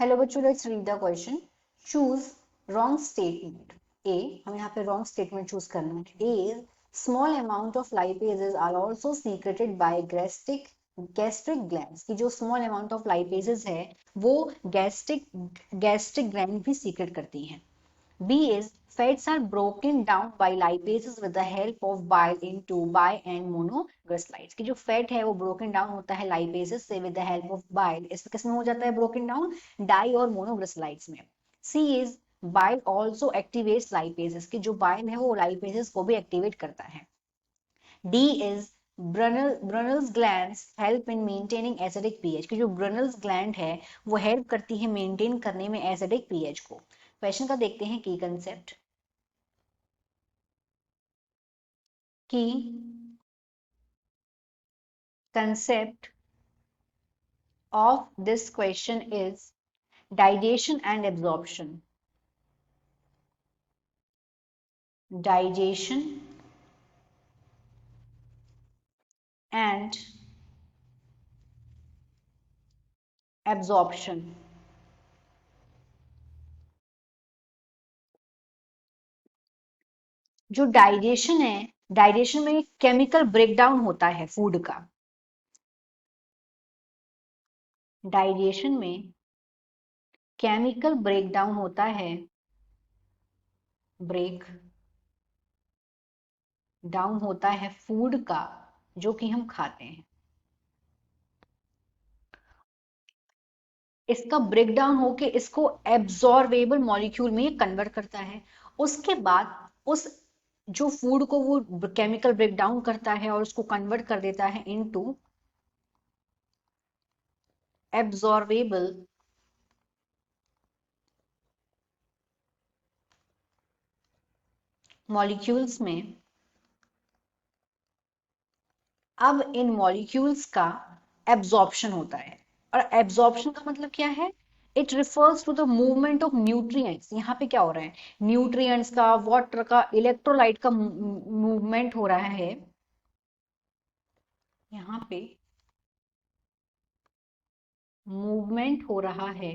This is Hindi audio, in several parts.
हेलो बच्चों, let's read the question. Choose wrong statement. A, हम यहाँ पे रॉन्ग स्टेटमेंट चूज करना है. A, small amount of lipases are also secreted by gastric glands. की जो स्मॉल अमाउंट ऑफ लाइपेजेस है वो गैस्ट्रिक ग्लैंड भी सीक्रेट करती हैं. B is fats are broken down by lipases with the help of bile into bi and monoglycerides. कि जो फैट है वो broken down होता है lipases से with the help of bile. इसमें किसमें हो जाता है broken down? डाई और monoglycerides में. C is bile also activates lipases. कि जो bile है वो lipases को भी activate करता है. D is Brunel's glands help in maintaining acidic pH. कि जो Brunel's gland है वो हेल्प करती है मेंटेन करने में एसिडिक पीएच को. क्वेश्चन का देखते हैं की कंसेप्ट. की concept of this question is digestion and absorption. Digestion and absorption. जो डाइजेशन है, डाइजेशन में केमिकल ब्रेकडाउन होता है फूड का. डाइजेशन में केमिकल ब्रेकडाउन होता है, ब्रेक डाउन होता है फूड का जो कि हम खाते हैं. इसका ब्रेकडाउन होके इसको एब्जॉर्बेबल मॉलिक्यूल में कन्वर्ट करता है. उसके बाद उस जो फूड को वो केमिकल ब्रेकडाउन करता है और उसको कन्वर्ट कर देता है इनटू एब्जॉर्बेबल मॉलिक्यूल्स में. अब इन मॉलिक्यूल्स का एब्जॉर्प्शन होता है. और एब्जॉर्प्शन का मतलब क्या है? It refers to the movement of nutrients. यहाँ पे क्या हो रहा है? न्यूट्रिएंट्स का, वाटर का, इलेक्ट्रोलाइट का मूवमेंट हो रहा है. यहाँ पे मूवमेंट हो रहा है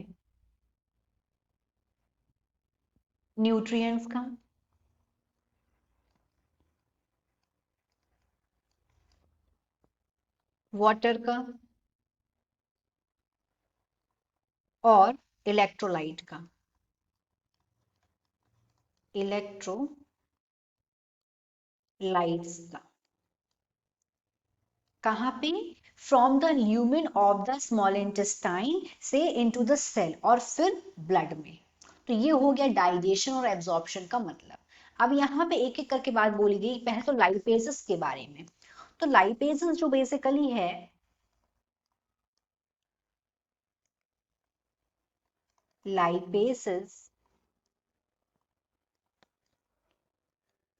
न्यूट्रिएंट्स का, वाटर का और इलेक्ट्रोलाइट का. इलेक्ट्रोलाइट्स का कहाँ पे? From the lumen of the small intestine से इनटू द सेल और फिर ब्लड में. तो ये हो गया डाइजेशन और एब्जॉर्प्शन का मतलब. अब यहाँ पे एक एक करके बात बोली गई. पहले तो लाइपेजेस के बारे में. तो लाइपेजेस जो बेसिकली है, लाइपेजेस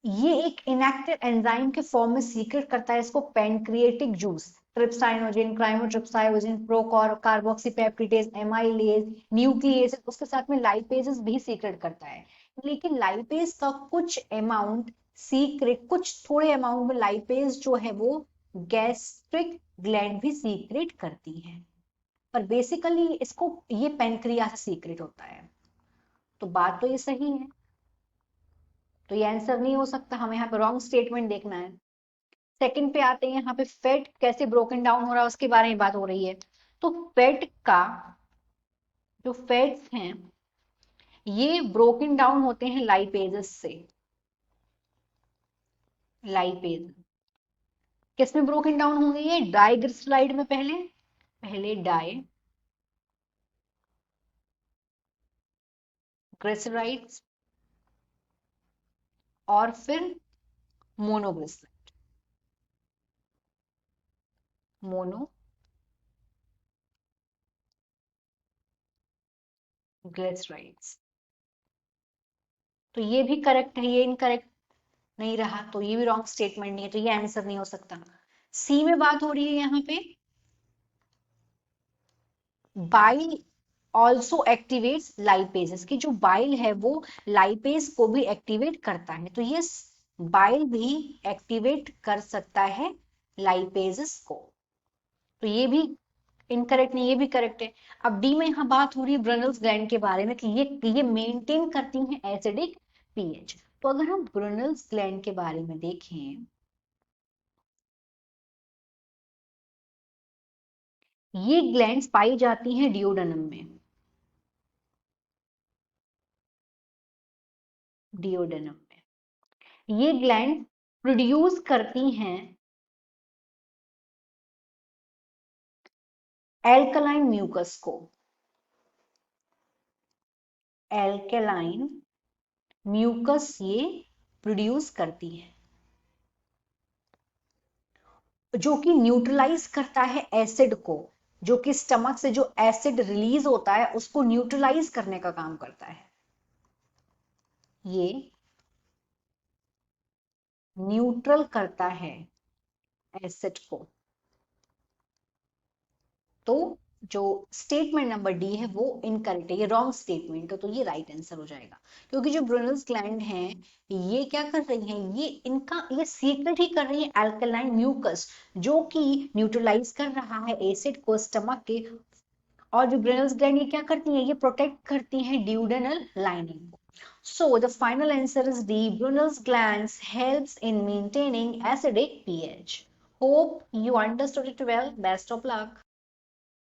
ये एक इनएक्टिव एंजाइम के फॉर्म में सीक्रेट करता है इसको pancreatic juice. Trypsinogen, chymotrypsinogen, carboxypeptidase, amylase, nuclease, उसके साथ में लाइपेजेस भी सीक्रेट करता है. लेकिन लाइपेज का कुछ अमाउंट सीक्रेट, कुछ थोड़े अमाउंट में लाइपेज जो है वो गैस्ट्रिक ग्लैंड भी सीक्रेट करती है. पर बेसिकली इसको ये पैनक्रिया से सीक्रेट होता है. तो बात तो ये सही है. तो ये आंसर नहीं हो सकता. हमें यहाँ पे रॉन्ग स्टेटमेंट देखना है. सेकंड पे आते हैं. यहाँ पे फैट कैसे ब्रोकन डाउन हो रहा है उसके बारे में बात हो रही है. तो फैट का, जो फैट्स हैं ये ब्रोकन डाउन होते हैं लाइपेजेस से. लाइपेज किसमें ब्रोकन डाउन होंगे? ये डाइग्लिसराइड में. पहले पहले डाइग्लिसराइड्स और फिर मोनोग्लिसराइड. मोनोग्लिसराइड्स. तो ये भी करेक्ट है, ये इनकरेक्ट नहीं रहा. तो ये भी रॉन्ग स्टेटमेंट नहीं है. तो ये आंसर नहीं हो सकता. सी में बात हो रही है यहाँ पे बाइल ऑल्सो एक्टिवेट्स लाइपेजेस. की जो बाइल है वो लाइपेज को भी एक्टिवेट करता है. तो ये बाइल भी एक्टिवेट कर सकता है लाइपेजेस को. तो ये भी इनकरेक्ट नहीं, ये भी करेक्ट है। अब डी में यहाँ बात हो रही है ब्रुनल्स ग्लैंड के बारे में कि ये मेंटेन करती हैं एसिडिक पीएच। तो अगर हम ब्रुनल्स ग्लैंड के बारे में देखें, ये ग्लैंड्स पाई जाती हैं डिओडेनम में, डिओडेनम में ये ग्लैंड प्रोड्यूस करती हैं एल्कलाइन म्यूकस को, एल्कलाइन म्यूकस ये प्रोड्यूस करती है, जो कि न्यूट्रलाइज करता है एसिड को, जो कि स्टमक से जो एसिड रिलीज होता है उसको न्यूट्रलाइज करने का काम करता है। ये न्यूट्रल करता है एसिड को। तो जो स्टेटमेंट नंबर डी है वो इनकरेक्ट है, ये रॉन्ग स्टेटमेंट है, तो ये राइट आंसर हो जाएगा। क्योंकि जो ब्रुनल्स ग्लैंड हैं ये क्या कर रही हैं, ये सीक्रेट ही कर रही है अल्कलाइन म्यूकस, जो कि न्यूट्रलाइज कर रहा है एसिड को स्टमक के। और जो ब्रुनल्स ग्लैंड ये क्या करती हैं, ये प्रोटेक्ट करती हैं ड्यूडेनल लाइनिंग को। So the final answer is D. Brunel's glands helps in maintaining acidic pH. Hope you understood it well. Best of luck.